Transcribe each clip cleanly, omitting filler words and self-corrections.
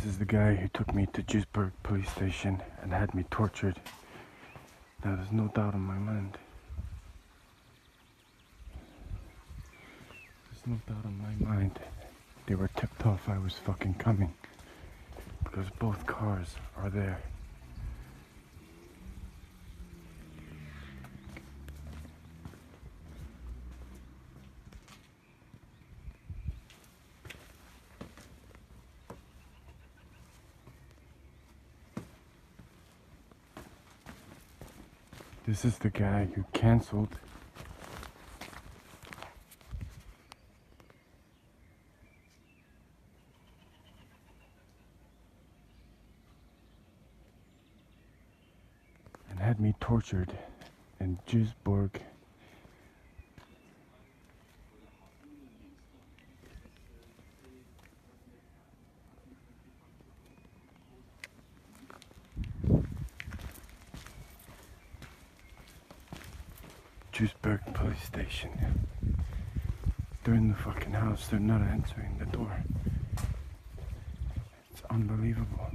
is the guy who took me to Duisburg police station and had me tortured. Now there's no doubt in my mind. There's no doubt in my mind. They were tipped off I was fucking coming. Because both cars are there. This is the guy who cancelled and had me tortured in Duisburg. Duisburg police station. They're in the fucking house, they're not answering the door. It's unbelievable.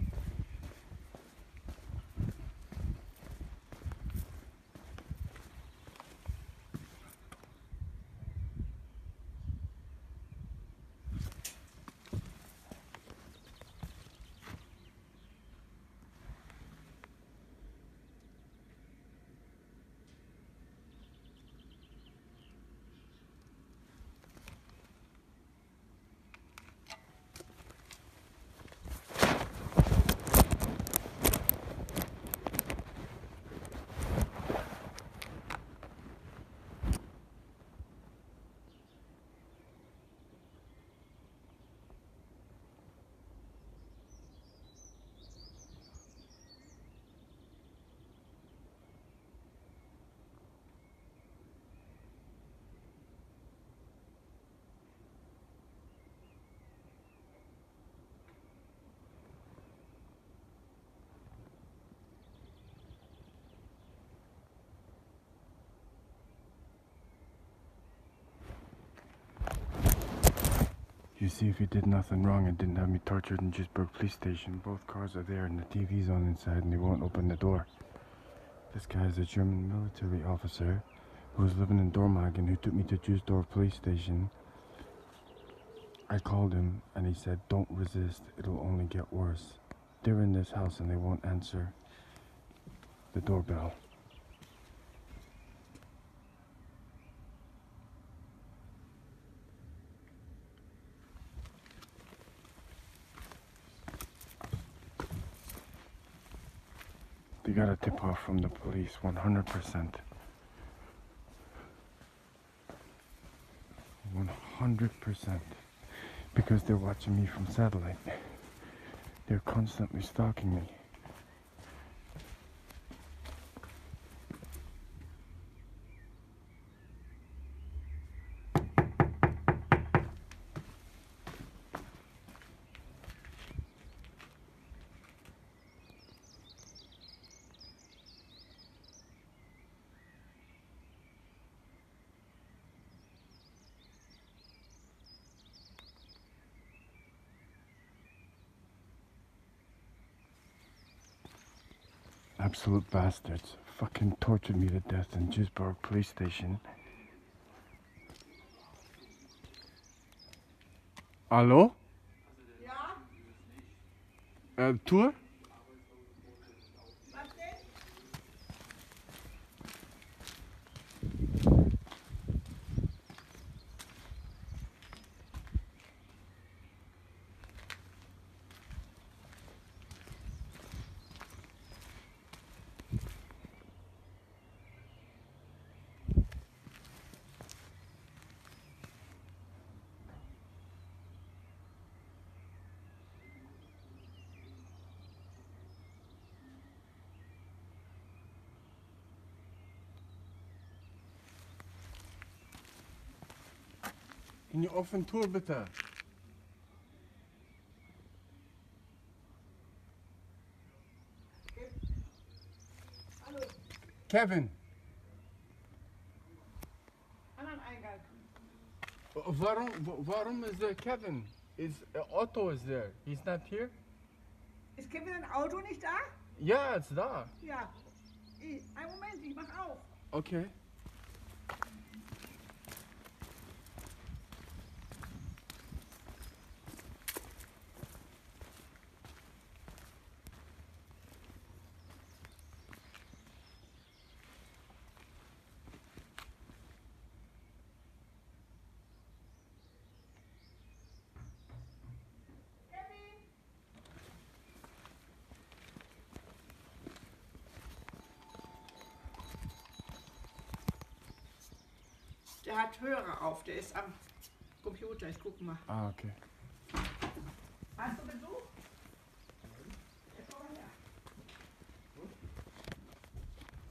You see, if he did nothing wrong and didn't have me tortured in Duisburg police station, both cars are there and the TV's on inside and they won't open the door. This guy is a German military officer who was living in Dormagen who took me to Duisburg police station. I called him and he said, don't resist, it'll only get worse. They're in this house and they won't answer the doorbell. They got a tip off from the police, 100%. 100%. Because they're watching me from satellite. They're constantly stalking me. Absolute bastards. Fucking tortured me to death in Duisburg police station. Hallo? Ja? Tour? Was denn? In je offen Tour bitte. Hallo, Kevin. anderen Eingang. Waarom is there Kevin? Otto is there. He's not here? Ist Kevin ein Auto nicht da? Yeah, it's da. Ja. Einen Moment, ich mach auf. Okay. Der hat Hörer auf, der ist am Computer. Ich guck mal. Ah, okay. Hast du Besuch? Ja, komm mal her.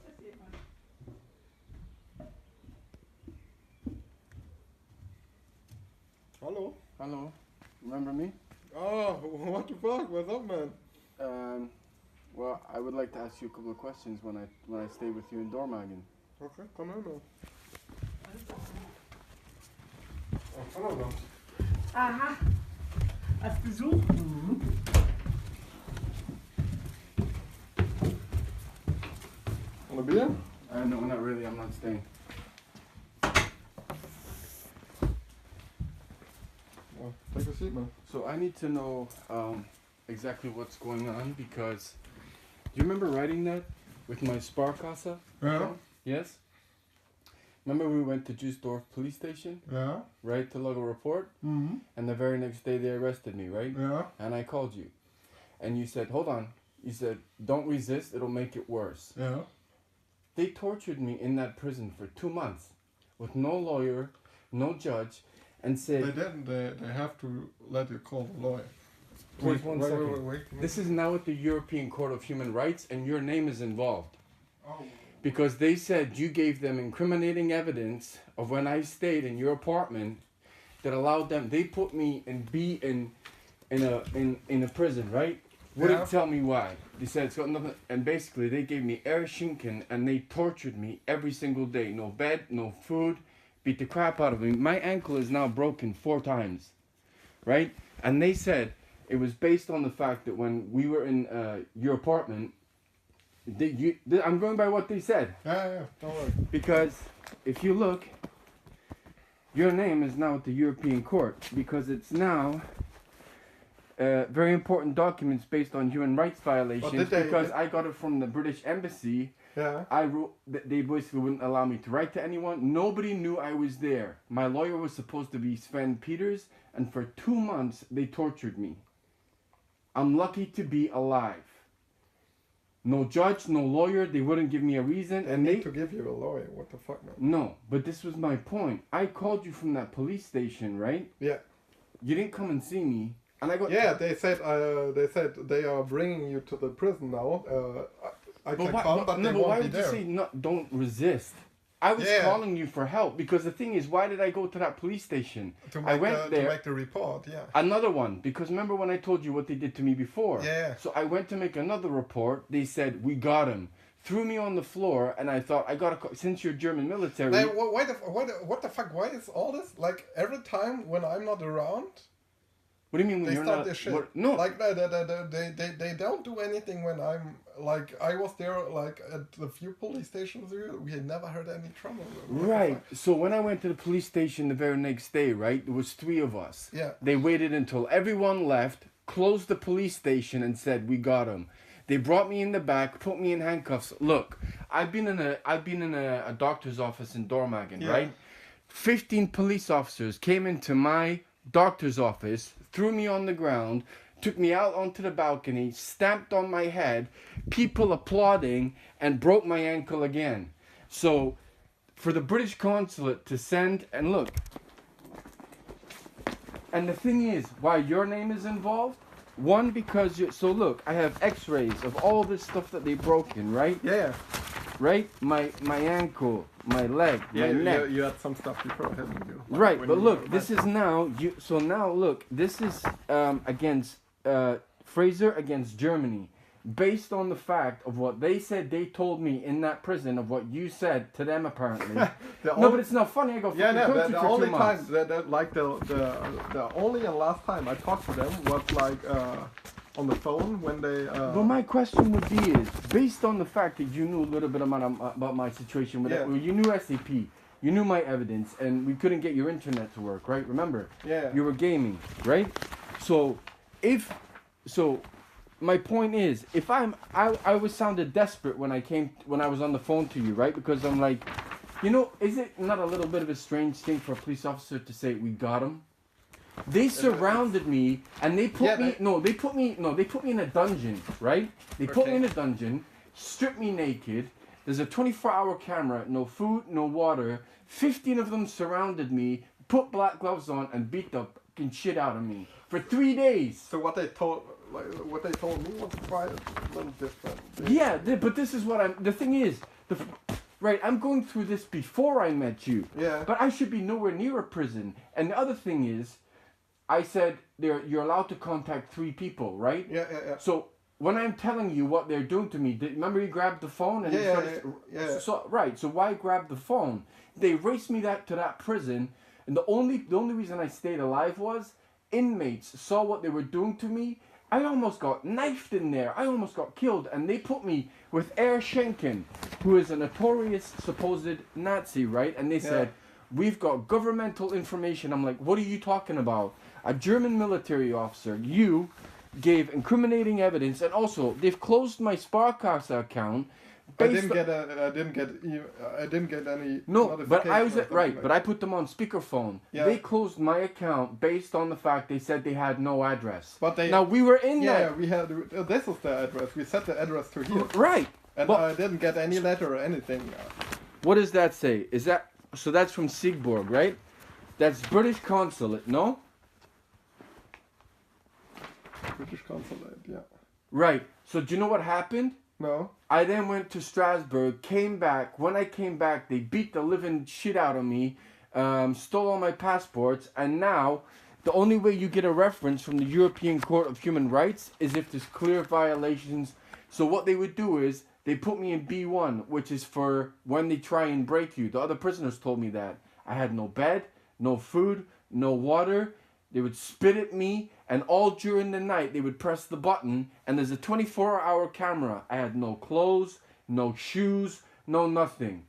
Ist jemand? Hello. Hello. Remember me? Oh, what the fuck? What's up, man? Well, I would like to ask you a couple of questions when I stay with you in Dormagen. Okay, come in, man. Oh, hello, man. Aha. Als Besuch? Want a beer? No, not really. I'm not staying. Well, take a seat, man. So I need to know exactly what's going on because do you remember writing that with my Sparkasse? Yeah. Yes. Remember we went to Dusseldorf police station, Yeah. right, to log a report, Mm-hmm. and the very next day they arrested me, right? Yeah. And I called you, and you said, "Hold on," you said, "Don't resist; it'll make it worse." Yeah. They tortured me in that prison for 2 months, with no lawyer, no judge, and said, They didn't. They have to let you call the lawyer. Wait, one second. Wait. "This is now at the European Court of Human Rights, and your name is involved." Oh. Because they said you gave them incriminating evidence of when I stayed in your apartment that allowed them. They put me in a prison, right? Wouldn't Yeah. tell me why. They said it's got nothing, and basically they gave me air schinken and they tortured me every single day. No bed, no food, beat the crap out of me. My ankle is now broken 4 times, right? And they said it was based on the fact that when we were in your apartment. I'm going by what they said. Yeah. Don't worry. Because if you look, your name is now at the European Court because it's now very important documents based on human rights violations. did they- Because I got it from the British Embassy. Yeah. I wrote that they basically wouldn't allow me to write to anyone. Nobody knew I was there. My lawyer was supposed to be Sven Peters, and for 2 months they tortured me. I'm lucky to be alive. No judge, no lawyer, they wouldn't give me a reason. They And need to give you a lawyer. What the fuck, man? No, but this was my point. I called you from that police station, right? Yeah. You didn't come and see me. And I got... Yeah. They said they are bringing you to the prison now. I can come, but they why won't be would you there. say don't resist? I was Yeah. calling you for help because the thing is, why did I go to that police station? To I went there. to make the report. Yeah. Another one, because remember when I told you what they did to me before? Yeah. So I went to make another report. They said, "We got him." Threw me on the floor, and I thought, I gotta call, since you're German military. Hey, what the fuck? Why is all this? Like every time when I'm not around, What do you mean when they you're start not? this shit. What, no, Like they don't do anything when I'm like I was there like at the few police stations here. We had never heard any trouble. What the right. fuck? So when I went to the police station the very next day, right, there was 3 of us. Yeah. They waited until everyone left, closed the police station, and said, "We got him." They brought me in the back, put me in handcuffs. Look, I've been in a doctor's office in Dormagen, Yeah. right? 15 police officers came into my doctor's office, threw me on the ground, took me out onto the balcony, stamped on my head, people applauding, and broke my ankle again. So, for the British consulate to send, and look, and the thing is, why your name is involved? One, because so look, I have x-rays of all this stuff that they've broken, right? Yeah. Right? My ankle, my leg, my neck. You had some stuff before, hadn't you? Like Right, when but you look, were this back. is now so now look, this is against Fraser against Germany, based on the fact of what they said they told me in that prison of what you said to them apparently. No, but it's not funny. I go Yeah, fucking no, tortured the for 2 only months. time that like the only and last time I talked to them was like on the phone when they. But my question would be is, based on the fact that you knew a little bit about my situation, with well, you knew SAP, you knew my evidence, and we couldn't get your internet to work, right? Remember? Yeah. You were gaming, right? So, my point is, if I was sounded desperate when I was on the phone to you, right? Because I'm like, you know, is it not a little bit of a strange thing for a police officer to say, we got him? They surrounded me and they put me in a dungeon, right? They put me in a dungeon, stripped me naked. There's a 24-hour camera, no food, no water. 15 of them surrounded me, put black gloves on, and beat the fucking shit out of me for 3 days. So what they told me was quite a little different. Yeah, but this is what the thing is, right, I'm going through this before I met you. Yeah. But I should be nowhere near a prison. And the other thing is, I said you're allowed to contact 3 people, right? Yeah. So when I'm telling you what they're doing to me, remember you grabbed the phone and yeah. So right. So why grab the phone? They raced me to that prison, and the only reason I stayed alive was inmates saw what they were doing to me. I almost got knifed in there. I almost got killed, and they put me with Herr Schenken, who is a notorious supposed Nazi, right? And they said, we've got governmental information. I'm like, what are you talking about? A German military officer, you gave incriminating evidence, and also they've closed my Sparkasse account. I didn't get any. No, but I was but I put them on speakerphone. Yeah. They closed my account based on the fact they said they had no address. But now we were in that. Yeah, we had. This is the address. We set the address to here. Right. And I didn't get any letter or anything. What does that say? Is that so? That's from Siegburg, right? That's British consulate, no? British consulate, yeah. Right. So do you know what happened? No. I then went to Strasbourg, came back. When I came back, they beat the living shit out of me, stole all my passports, and now the only way you get a reference from the European Court of Human Rights is if there's clear violations. So what they would do is they put me in B1, which is for when they try and break you. The other prisoners told me that. I had no bed, no food, no water. They would spit at me, and all during the night they would press the button, and there's a 24-hour camera. I had no clothes, no shoes, no nothing.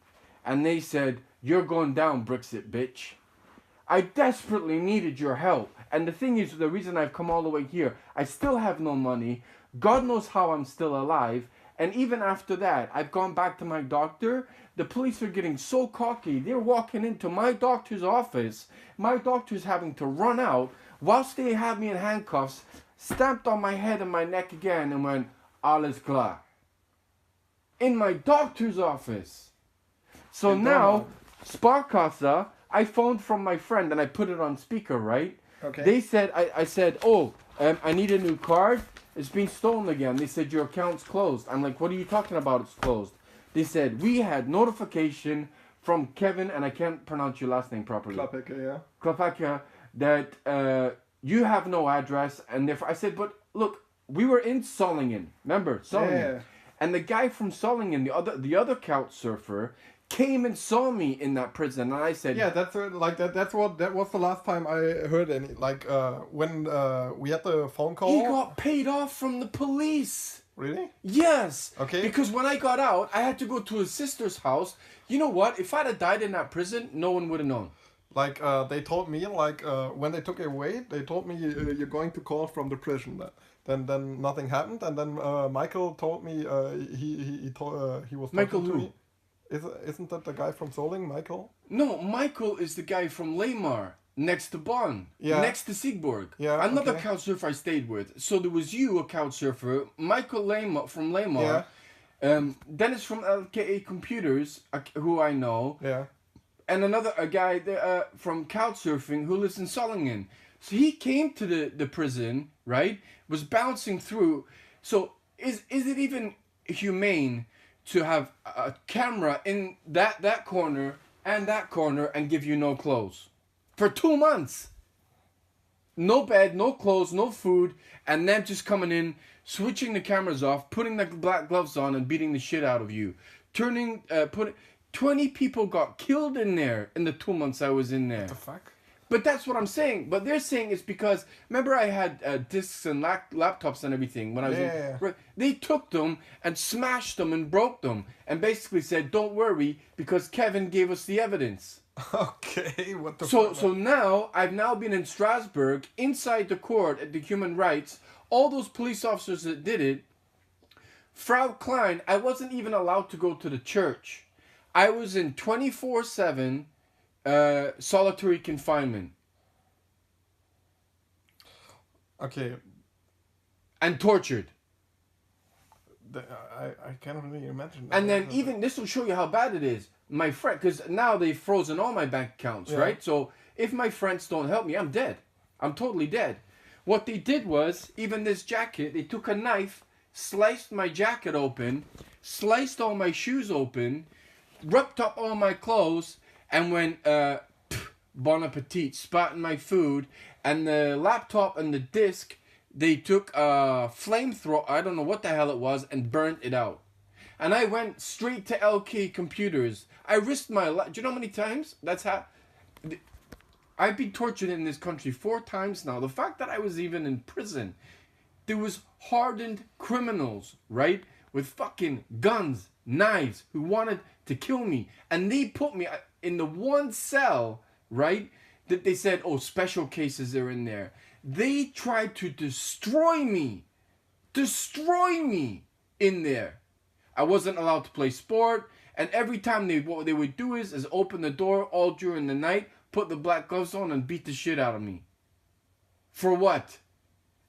And they said, you're going down, Brexit, bitch. I desperately needed your help. And the thing is, the reason I've come all the way here, I still have no money. God knows how I'm still alive. And even after that, I've gone back to my doctor. The police are getting so cocky. They're walking into my doctor's office. My doctor's having to run out whilst they have me in handcuffs, stamped on my head and my neck again, and went, alles klar. In my doctor's office. So now, Sparkasse, I phoned from my friend and I put it on speaker, right? Okay. They said, I said, I need a new card. It's been stolen again. They said, your account's closed. I'm like, what are you talking about? It's closed. They said, we had notification from Kevin, and I can't pronounce your last name properly. Klapaka, that you have no address, and therefore I said, but look, we were in Solingen. Remember, Solingen. Yeah. And the guy from Solingen, the other Couchsurfer, came and saw me in that prison, and I said, yeah, that was the last time I heard any, when we had the phone call. He got paid off from the police. Really? Yes. Okay. Because when I got out, I had to go to his sister's house. You know what? If I'd have died in that prison, no one would have known. They told me, when they took it away, they told me you're going to call from the prison. Then nothing happened, and then Michael told me he was Michael talking to who? me. Isn't that the guy from Solingen, Michael? No, Michael is the guy from Lamar, next to Bonn, next to Siegburg. Yeah, another Couchsurfer I stayed with. So there was you, a Couchsurfer, Michael from Lamar, Dennis from LKA Computers, who I know, and a guy from Couchsurfing who lives in Solingen. So he came to the prison, right? Was bouncing through. So is it even humane to have a camera in that corner and give you no clothes for 2 months? No bed, no clothes, no food, and them just coming in, switching the cameras off, putting the black gloves on, and beating the shit out of you. 20 people got killed in there in the 2 months I was in there. What the fuck? But that's what I'm saying. But they're saying it's because, remember I had discs and laptops and everything when I was in... They took them and smashed them and broke them and basically said, don't worry, because Kevin gave us the evidence. Okay, what the fuck? So now, I've now been in Strasbourg, inside the court at the human rights, all those police officers that did it, Frau Klein, I wasn't even allowed to go to the church. I was in 24/7 solitary confinement. Okay. And tortured. I can't really imagine that. And then even, this will show you how bad it is. My friend, because now they've frozen all my bank accounts, right? So if my friends don't help me, I'm dead. I'm totally dead. What they did was, even this jacket, they took a knife, sliced my jacket open, sliced all my shoes open, ripped up all my clothes, and went, bon appetit, spat in my food, and the laptop and the disc, they took a flamethrower, I don't know what the hell it was, and burnt it out. And I went straight to LK Computers. I risked my life. Do you know how many times? That's how... I've been tortured in this country 4 times now. The fact that I was even in prison, there was hardened criminals, right? With fucking guns, knives, who wanted to kill me. And they put me in the one cell, right? That they said, oh, special cases are in there. They tried to destroy me. Destroy me in there. I wasn't allowed to play sport. And every time what they would do is open the door all during the night, put the black gloves on and beat the shit out of me. For what?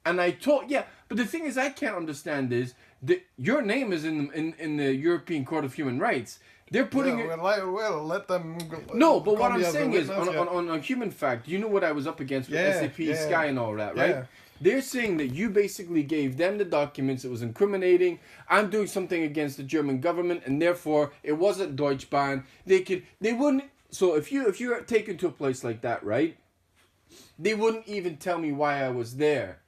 And I told, but the thing is, I can't understand is that your name is in the European Court of Human Rights. They're putting it... Well, let them... No, but what I'm saying is, on a human fact, you know what I was up against with SAP, Sky and all that, right? Yeah. They're saying that you basically gave them the documents, it was incriminating, I'm doing something against the German government, and therefore, it wasn't Deutschbahn. They wouldn't... So if you're taken to a place like that, right? They wouldn't even tell me why I was there.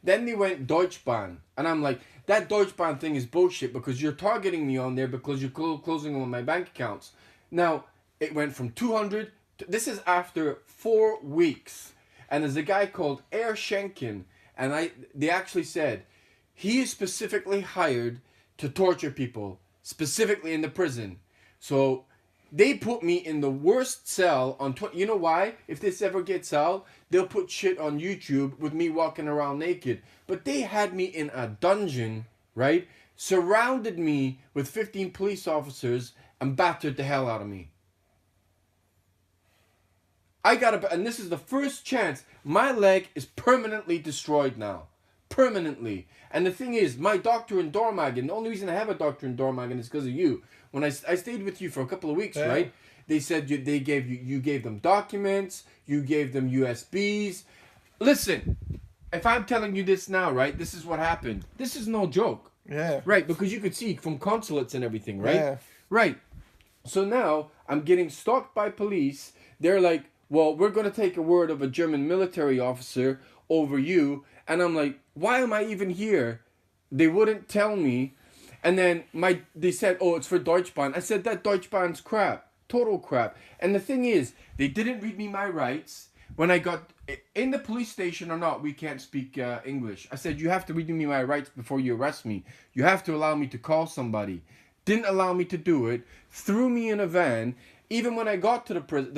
Then they went Deutschbahn. And I'm like, that Deutschbahn thing is bullshit because you're targeting me on there because you're closing all my bank accounts. Now, it went from 200 to... This is after 4 weeks. And there's a guy called Air Schenken. And they actually said, he is specifically hired to torture people. Specifically in the prison. So... They put me in the worst cell on... You know why? If this ever gets out, they'll put shit on YouTube with me walking around naked. But they had me in a dungeon, right? Surrounded me with 15 police officers and battered the hell out of me. And this is the first chance. My leg is permanently destroyed now. Permanently. And the thing is, my doctor in Dormagen, the only reason I have a doctor in Dormagen is because of you. When I stayed with you for a couple of weeks, right? They said you gave them documents, you gave them USBs. Listen, if I'm telling you this now, right? This is what happened. This is no joke. Yeah. Right, because you could see from consulates and everything, right? Yeah. Right. So now I'm getting stalked by police. They're like, well, we're going to take a word of a German military officer over you. And I'm like, why am I even here? They wouldn't tell me. And then they said, oh, it's for Deutschbahn. I said, that Deutschbahn's crap. Total crap. And the thing is, they didn't read me my rights. When I got in the police station or not, we can't speak English. I said, you have to read me my rights before you arrest me. You have to allow me to call somebody. Didn't allow me to do it. Threw me in a van. Even when I got to the prison,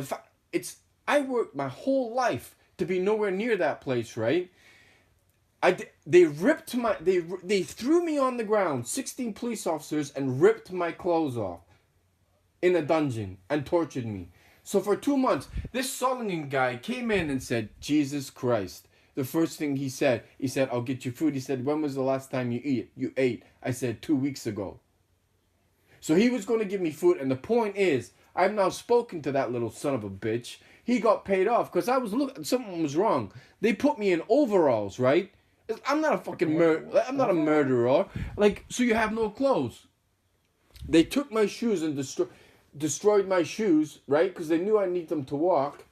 I worked my whole life to be nowhere near that place, right? They threw me on the ground, 16 police officers, and ripped my clothes off in a dungeon and tortured me. So for 2 months, this Solingen guy came in and said, Jesus Christ. The first thing he said, I'll get you food. He said, when was the last time you ate? I said, 2 weeks ago. So he was going to give me food. And the point is, I've now spoken to that little son of a bitch. He got paid off because something was wrong. They put me in overalls, right? I'm not a fucking I'm not a murderer. Like, so you have no clothes. They took my shoes and destroyed my shoes, right? Because they knew I need them to walk.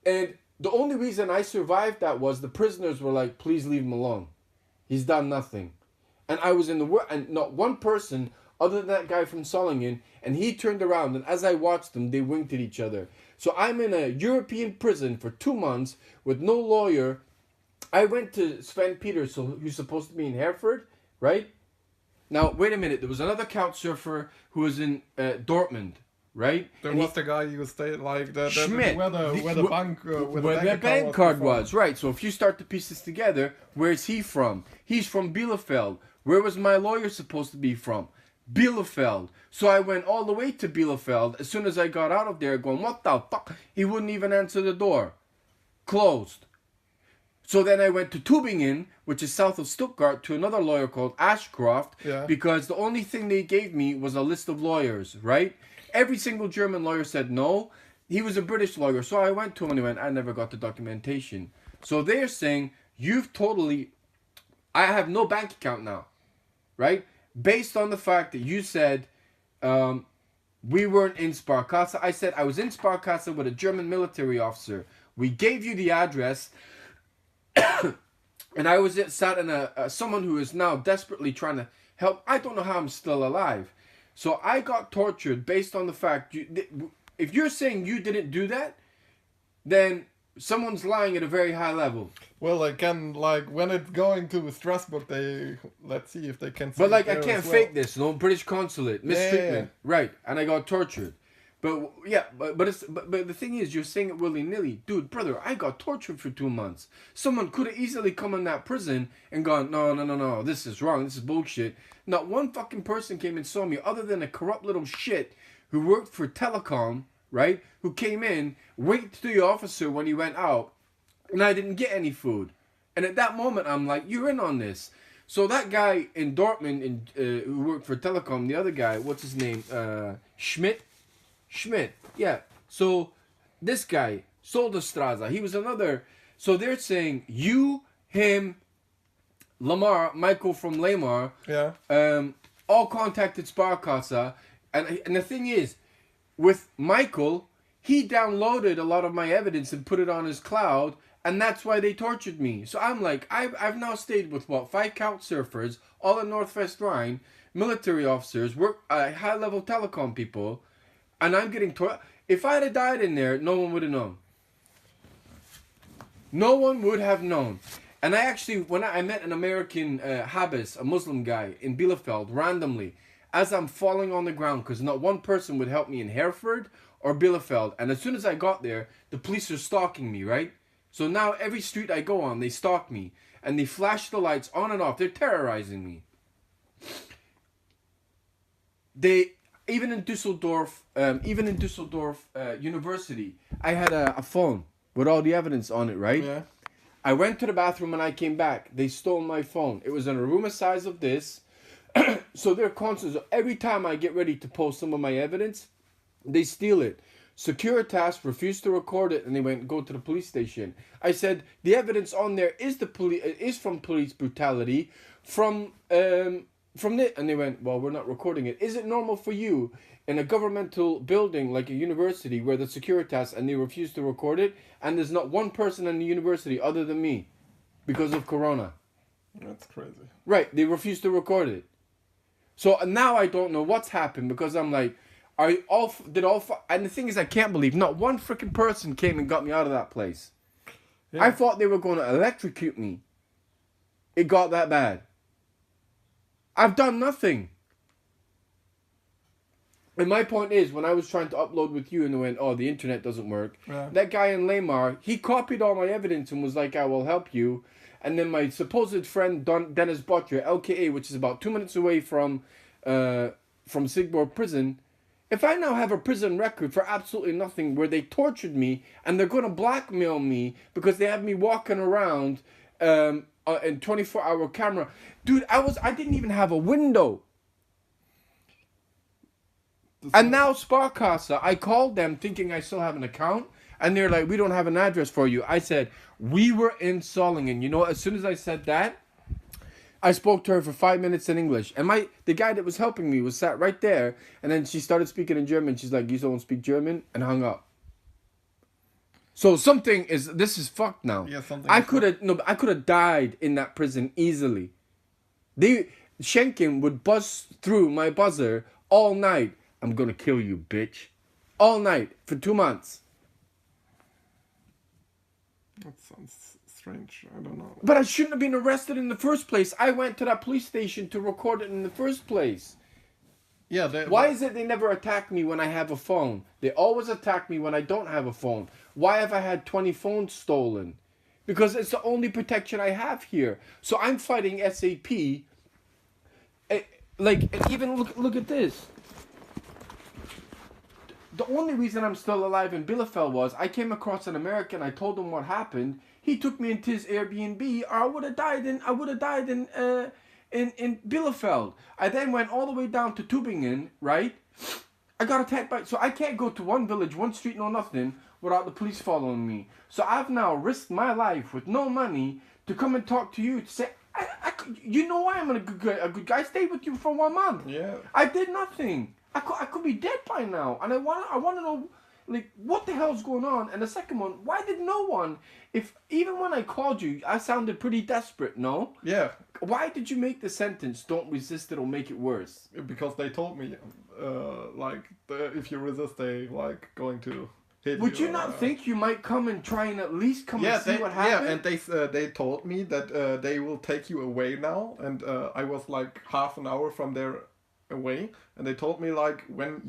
And the only reason I survived that was the prisoners were like, please leave him alone. He's done nothing. And I was in the work, and not one person other than that guy from Solingen, and he turned around, and as I watched them, they winked at each other. So I'm in a European prison for 2 months with no lawyer. I went to Sven Peterson, who's supposed to be in Hereford, right? Now, wait a minute. There was another Couchsufer who was in Dortmund, right? There And was the guy you stayed like Schmidt. where the bank card was, right. So if you start to piece this together, where's he from? He's from Bielefeld. Where was my lawyer supposed to be from? Bielefeld. So I went all the way to Bielefeld. As soon as I got out of there, going, what the fuck? He wouldn't even answer the door. Closed. So then I went to Tübingen, which is south of Stuttgart, to another lawyer called Ashcroft, because the only thing they gave me was a list of lawyers, right? Every single German lawyer said no. He was a British lawyer, so I went to him and he went, I never got the documentation. So they're saying, I have no bank account now, right? Based on the fact that you said we weren't in Sparkasse. I said I was in Sparkasse with a German military officer. We gave you the address. And I was sat in someone who is now desperately trying to help. I don't know how I'm still alive. So I got tortured based on the fact, if you're saying you didn't do that, then someone's lying at a very high level. Well, I can, like, when it's going to Strasbourg, let's see if they can. But like, I can't fake this. No, British consulate, mistreatment, right? And I got tortured. But yeah, but the thing is, you're saying it willy nilly, dude, brother. I got tortured for 2 months. Someone could have easily come in that prison and gone, no, this is wrong, this is bullshit. Not one fucking person came and saw me, other than a corrupt little shit who worked for Telecom, right? Who came in, winked to the officer when he went out, and I didn't get any food. And at that moment, I'm like, you're in on this. So that guy in Dortmund, who worked for Telecom, the other guy, what's his name, Schmidt, yeah. So this guy, Solderstraße, he was another. So they're saying you, him, Lamar, Michael from Lamar, all contacted Sparkasse. And the thing is, with Michael, he downloaded a lot of my evidence and put it on his cloud, and that's why they tortured me. So I'm like, I've now stayed with, 5 Couchsurfers, all in Northwest Rhine, military officers, high-level telecom people, and I'm getting tortured. If I'd have died in there, no one would have known. No one would have known. And I actually, when I met an American Habis, a Muslim guy, in Bielefeld, randomly, as I'm falling on the ground, because not one person would help me in Hereford or Bielefeld. And as soon as I got there, the police are stalking me, right? So now every street I go on, they stalk me. And they flash the lights on and off. They're terrorizing me. Even in Dusseldorf University, I had a phone with all the evidence on it, right? Yeah. I went to the bathroom and I came back. They stole my phone. It was in a room the size of this. So they're constant. So every time I get ready to post some of my evidence, they steal it. Securitas refused to record it, and they went, go to the police station. I said, the evidence on there is from police brutality, from it. And they went, well, we're not recording it. Is it normal for you in a governmental building like a university where the Securitas, and they refuse to record it, and there's not one person in the university other than me because of Corona? That's crazy. Right, they refuse to record it. So now I don't know what's happened, because I'm like, and the thing is, I can't believe not one freaking person came and got me out of that place. Yeah. I thought they were going to electrocute me. It got that bad. I've done nothing. And my point is, when I was trying to upload with you and they went, oh, the internet doesn't work. Yeah. That guy in Lamar, he copied all my evidence and was like, I will help you. And then my supposed friend, Dennis Butcher, LKA, which is about 2 minutes away from Sigborg prison. If I now have a prison record for absolutely nothing where they tortured me and they're going to blackmail me because they have me walking around in 24-hour camera. Dude, I didn't even have a window. And now Sparkasse, I called them thinking I still have an account. And they're like, we don't have an address for you. I said, we were in Solingen. You know, as soon as I said that, I spoke to her for 5 minutes in English. And the guy that was helping me was sat right there. And then she started speaking in German. She's like, you don't speak German? And hung up. So this is fucked now. Yeah, I could have died in that prison easily. Schenken would buzz through my buzzer all night. I'm gonna kill you, bitch. All night for 2 months. That sounds strange. I don't know. But I shouldn't have been arrested in the first place. I went to that police station to record it in the first place. Yeah. Why is it they never attack me when I have a phone? They always attack me when I don't have a phone. Why have I had 20 phones stolen? Because it's the only protection I have here. So I'm fighting SAP. Like, and even look at this. The only reason I'm still alive in Bielefeld was I came across an American. I told him what happened. He took me into his Airbnb, or I would have died in Bielefeld. I then went all the way down to Tübingen, right? I got attacked by, so I can't go to one village, one street, no nothing, without the police following me. So I've now risked my life with no money to come and talk to you to say, you know I'm a good guy. I stayed with you for 1 month. Yeah. I did nothing. I could be dead by now, and I want to know, like, what the hell's going on? And the second one, why did no one? If even when I called you, I sounded pretty desperate. No. Yeah. Why did you make the sentence? Don't resist; it'll make it worse. Because they told me, if you resist, they like going to hit Would you or, not think you might come and try and at least come and see what happened? Yeah, and they told me that they will take you away now, and I was like half an hour from there away, and they told me like when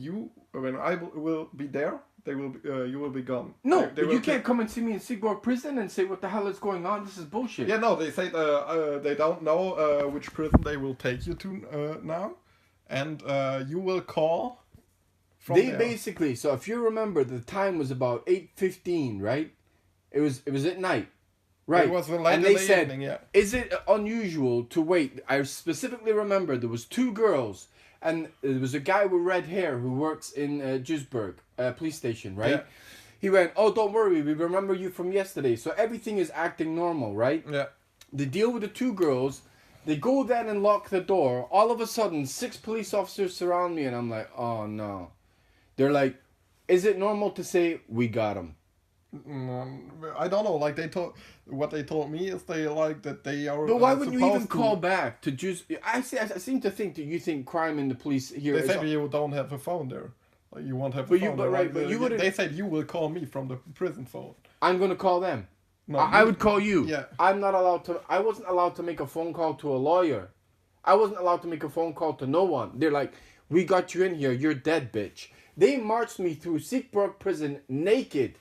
I will be there, you will be gone. No, they but will you can't come and see me in Sigborg prison and say what the hell is going on. This is bullshit. Yeah, no, they said they don't know which prison they will take you to now, and you will call. They basically, so if you remember, the time was about 8:15, right? It was at night, right? It was late and they in the said, evening, yeah. Is it unusual to wait? I specifically remember there was 2 girls, and there was a guy with red hair who works in Duisburg police station, right? Yeah. He went, oh, don't worry, we remember you from yesterday, so everything is acting normal, right? Yeah. They deal with the 2 girls. They go then and lock the door. All of a sudden, 6 police officers surround me, and I'm like, oh no. They're like, is it normal to say, we got him? I don't know. Like what they told me is they like that they are. But why wouldn't you even supposed call back to just? I seem to think that you think crime in the police here. They is said you don't have a phone there. Like you won't have a But phone. you- but there. right, Like, but you wouldn't- They said you will call me from the prison phone. I'm gonna call them. No, I would call you. Yeah. I'm not allowed to. I wasn't allowed to make a phone call to a lawyer. I wasn't allowed to make a phone call to no one. They're like, we got you in here. You're dead, bitch. They marched me through Siegburg prison naked.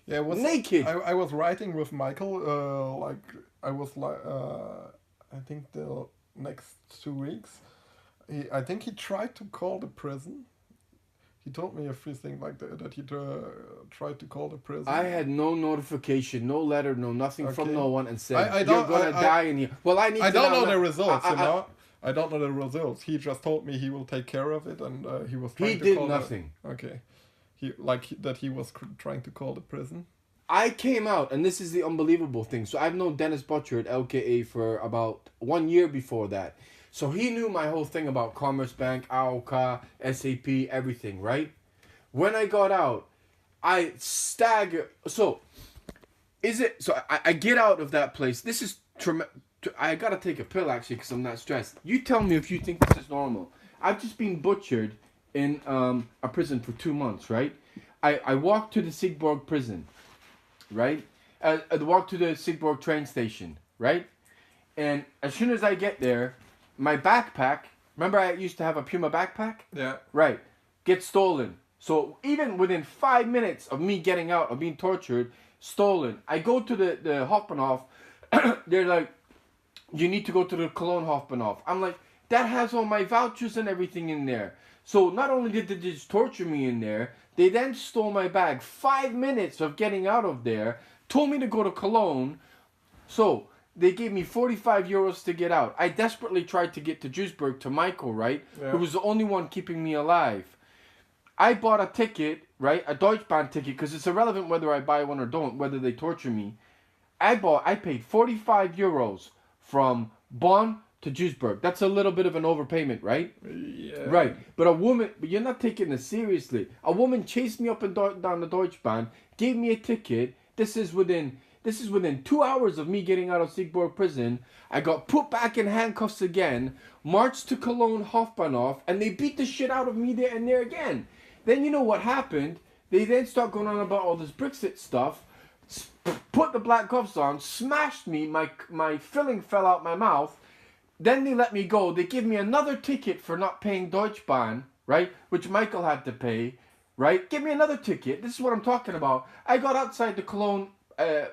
Yeah, it was Naked. I was writing with Michael. I was like, I think the next 2 weeks. I think he tried to call the prison. He told me a few things like that he tried to call the prison. I had no notification, no letter, no nothing from Okay. no one, and said I you're don't- gonna die in here. Well, I need. I to don't now know the results, I- you know. I don't know the results. He just told me he will take care of it, and he was trying He to did call nothing. Okay, that he was trying to call the prison. I came out, and this is the unbelievable thing. So I've known Dennis Butcher at LKA for about 1 year before that. So he knew my whole thing about Commerzbank, AOK, SAP, everything, right? When I got out, I stagger. So, I get out of that place. This is I gotta take a pill actually because I'm not stressed. You tell me if you think this is normal. I've just been butchered in a prison for 2 months, right? I walked to the Siegburg prison, right? I walked to the Siegburg train station, right? And as soon as I get there, my backpack, remember I used to have a Puma backpack? Yeah. Right. Gets stolen. So even within 5 minutes of me getting out, of being tortured, stolen. I go to the Hauptbahnhof. They're like, you need to go to the Cologne Hauptbahnhof. I'm like, that has all my vouchers and everything in there. So not only did they just torture me in there, they then stole my bag. 5 minutes of getting out of there, told me to go to Cologne. So they gave me 45 euros to get out. I desperately tried to get to Duisburg to Michael, right? Yeah. Who was the only one keeping me alive. I bought a ticket, right? A Deutschbahn ticket, because it's irrelevant whether I buy one or don't, whether they torture me. I paid 45 euros from Bonn to Duisburg. That's a little bit of an overpayment, right? Yeah. Right. But you're not taking this seriously. A woman chased me up and down the Deutschbahn, gave me a ticket. This is within This is within 2 hours of me getting out of Siegburg prison. I got put back in handcuffs again, marched to Cologne Hauptbahnhof, and they beat the shit out of me there and there again. Then you know what happened? They then start going on about all this Brexit stuff, put the black cuffs on, smashed me, my filling fell out my mouth. Then they let me go. They give me another ticket for not paying Deutschbahn, right? Which Michael had to pay, right? Give me another ticket. This is what I'm talking about. I got outside the Cologne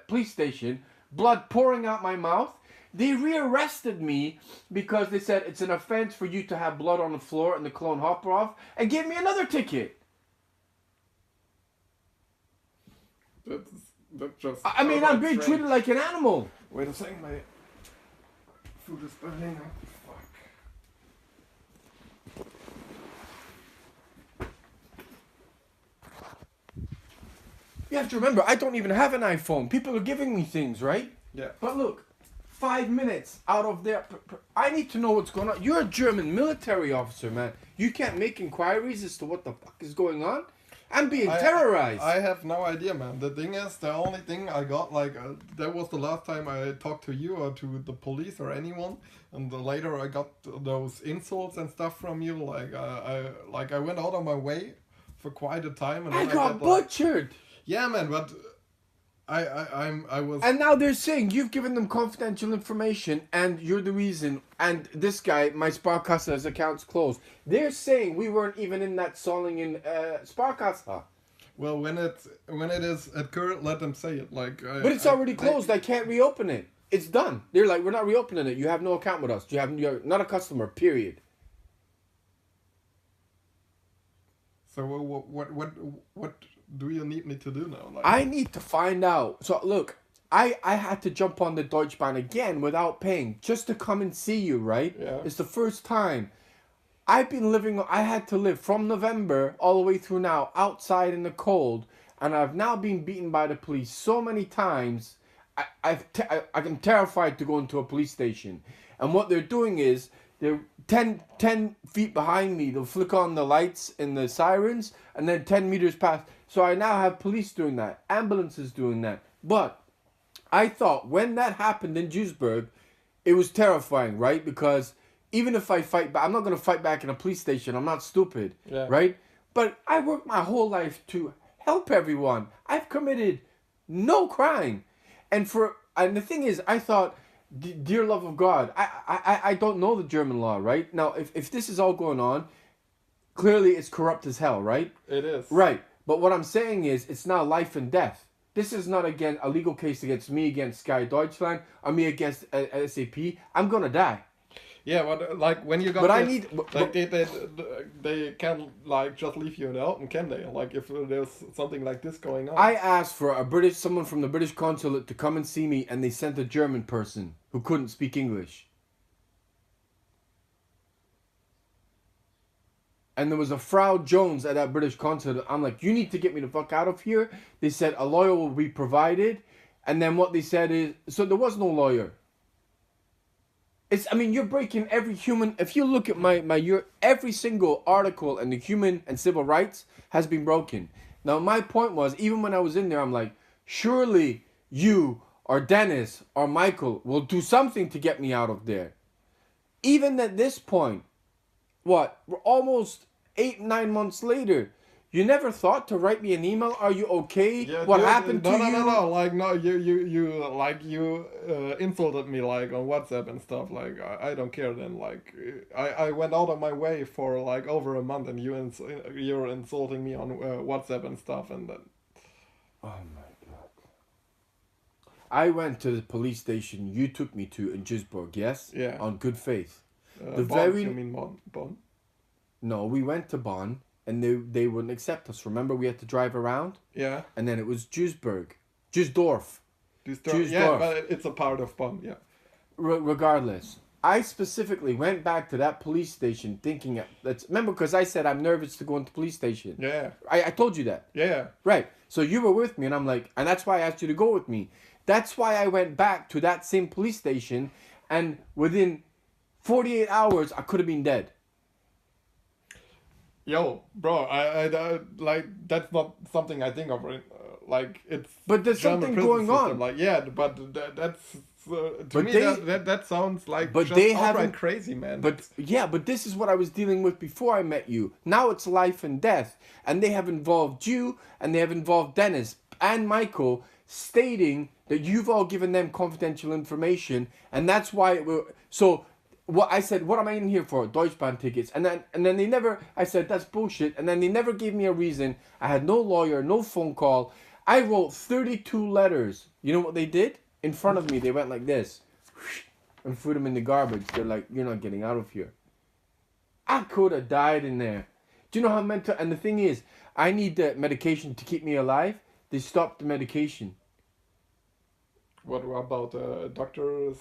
police station, blood pouring out my mouth. They rearrested me because they said it's an offense for you to have blood on the floor in the Cologne Hauptbahnhof, and gave me another ticket. That's just. I mean, I'm being treated like an animal. Wait a second, my food is burning up. You have to remember, I don't even have an iPhone. People are giving me things, right? Yeah. But look, 5 minutes out of there. I need to know what's going on. You're a German military officer, man. You can't make inquiries as to what the fuck is going on. I'm being terrorized. I have no idea, man. The thing is, the only thing I got, like, that was the last time I talked to you or to the police or anyone. And later I got those insults and stuff from you. Like, I went out of my way for quite a time. And I then got butchered. Yeah, man, but I was. And now they're saying you've given them confidential information and you're the reason. And this guy, my Sparkassa's account's closed. They're saying we weren't even in that Solingen Sparkassa. Well, when it is at current, let them say it. Like. But it's already closed. I can't reopen it. It's done. They're like, we're not reopening it. You have no account with us. You're not a customer. Period. So what do you need me to do now? Like, I need to find out. So look, I had to jump on the Deutschbahn again without paying just to come and see you, right? Yeah. It's the first time. I had to live from November all the way through now outside in the cold, and I've now been beaten by the police so many times. I'm terrified to go into a police station. And what they're doing is they're 10 feet behind me. They'll flick on the lights and the sirens, and then 10 meters past. So I now have police doing that, ambulances doing that. But I thought when that happened in Duisburg, it was terrifying, right? Because even if I fight back, I'm not going to fight back in a police station. I'm not stupid, right? But I worked my whole life to help everyone. I've committed no crime. And the thing is, I thought, dear love of God, I don't know the German law, right? Now, if this is all going on, clearly it's corrupt as hell, right? It is. Right. But what I'm saying is, it's now life and death. This is not, again, a legal case against me, against Sky Deutschland, or me against SAP. I'm going to die. Yeah, but like when you got. But this, they can't like just leave you out, can they? Like if there's something like this going on. I asked for someone from the British consulate to come and see me, and they sent a German person who couldn't speak English. And there was a Frau Jones at that British consulate. I'm like, you need to get me the fuck out of here. They said a lawyer will be provided. And then what they said is, so there was no lawyer. You're breaking every human. If you look at every single article in the human and civil rights has been broken. Now, my point was, even when I was in there, I'm like, surely you or Dennis or Michael will do something to get me out of there. Even at this point, we're almost 8-9 months later, you never thought to write me an email? Are you okay? Yeah, what happened to you? No. Like, no, you insulted me, like, on WhatsApp and stuff. Like, I don't care then. Like, I went out of my way for, like, over a month, and you're insulting me on WhatsApp and stuff, and then... Oh, my God. I went to the police station you took me to in Duisburg, yes? Yeah. On good faith. Bonn, you mean Bonn? No, we went to Bonn, and they wouldn't accept us. Remember, we had to drive around? Yeah. And then it was Duisdorf. Yeah, but it's a part of Bonn, yeah. Regardless, I specifically went back to that police station thinking... Remember, because I said I'm nervous to go into police station. Yeah. I told you that. Yeah. Right. So you were with me, and I'm like... And that's why I asked you to go with me. That's why I went back to that same police station, and within 48 hours, I could have been dead. Yo, bro, I like, that's not something I think of like it's. But there's German something prison going system. on. Like but that's to But me they- that sounds like but just they outright haven't- crazy, man. But yeah, but this is what I was dealing with before I met you. Now it's life and death. And they have involved you, and they have involved Dennis and Michael, stating that you've all given them confidential information, and that's why it will. So what I said, what am I in here for? Deutschbahn tickets. And then they never, I said, that's bullshit. And then they never gave me a reason. I had no lawyer, no phone call. I wrote 32 letters. You know what they did? In front of me, they went like this and threw them in the garbage. They're like, you're not getting out of here. I could have died in there. Do you know how mental... And the thing is, I need the medication to keep me alive. They stopped the medication. What about doctors?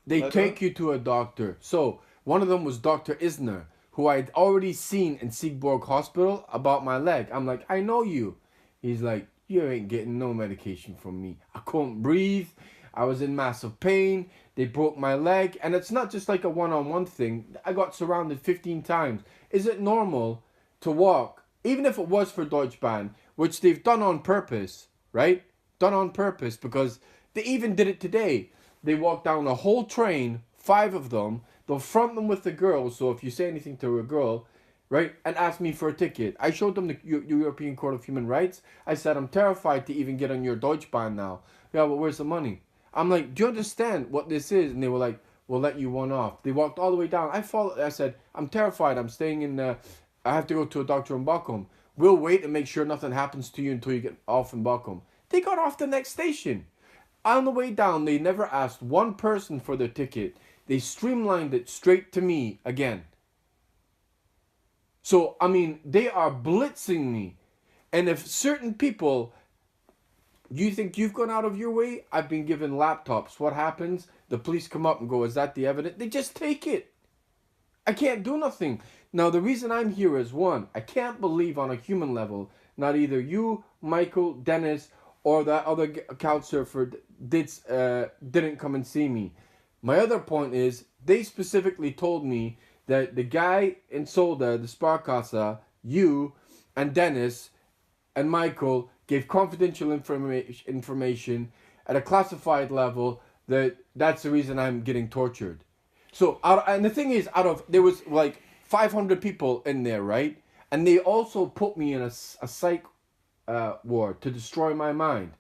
They letter? take you to a doctor. So, one of them was Dr. Isner, who I'd already seen in Siegburg Hospital about my leg. I'm like, I know you. He's like, you ain't getting no medication from me. I couldn't breathe. I was in massive pain. They broke my leg. And it's not just like a one-on-one thing. I got surrounded 15 times. Is it normal to walk, even if it was for Deutschbahn, which they've done on purpose, right? Done on purpose, because they even did it today. They walked down a whole train, 5 of them. They'll front them with the girls. So if you say anything to a girl, right, and ask me for a ticket. I showed them the European Court of Human Rights. I said, I'm terrified to even get on your Deutschbahn now. Yeah, but where's the money? I'm like, do you understand what this is? And they were like, we'll let you one off. They walked all the way down. I said, I'm terrified. I'm staying in, I have to go to a doctor in Bochum. We'll wait and make sure nothing happens to you until you get off in Bochum. They got off the next station. On the way down, they never asked one person for their ticket. They streamlined it straight to me again. So, I mean, they are blitzing me. And if certain people, you think you've gone out of your way? I've been given laptops. What happens? The police come up and go, is that the evidence? They just take it. I can't do nothing. Now, the reason I'm here is, one, I can't believe on a human level, not either you, Michael, Dennis, or that other Couchsufer didn't come and see me. My other point is, they specifically told me that the guy in Solda, the Sparkasse, you, and Dennis, and Michael gave confidential information at a classified level, that's the reason I'm getting tortured. So, and the thing is, there was like 500 people in there, right? And they also put me in a psych ward to destroy my mind.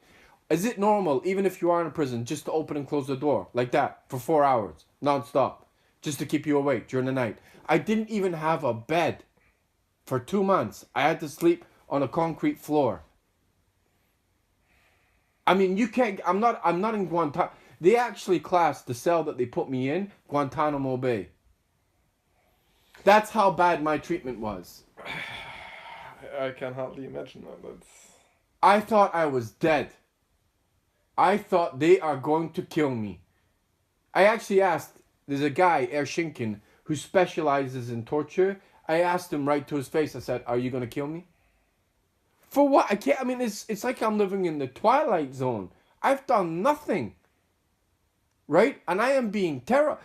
Is it normal, even if you are in a prison, just to open and close the door like that for 4 hours, non-stop, just to keep you awake during the night? I didn't even have a bed for 2 months. I had to sleep on a concrete floor. I mean, you can't. I'm not in Guantanamo. They actually classed the cell that they put me in Guantanamo Bay. That's how bad my treatment was. I can hardly imagine that. That's... I thought I was dead. I thought they are going to kill me. I actually asked, there's a guy, Schinken, who specializes in torture. I asked him right to his face, I said, are you going to kill me? For what? I can't, I mean, it's like I'm living in the Twilight Zone. I've done nothing. Right? And I am being terrorized.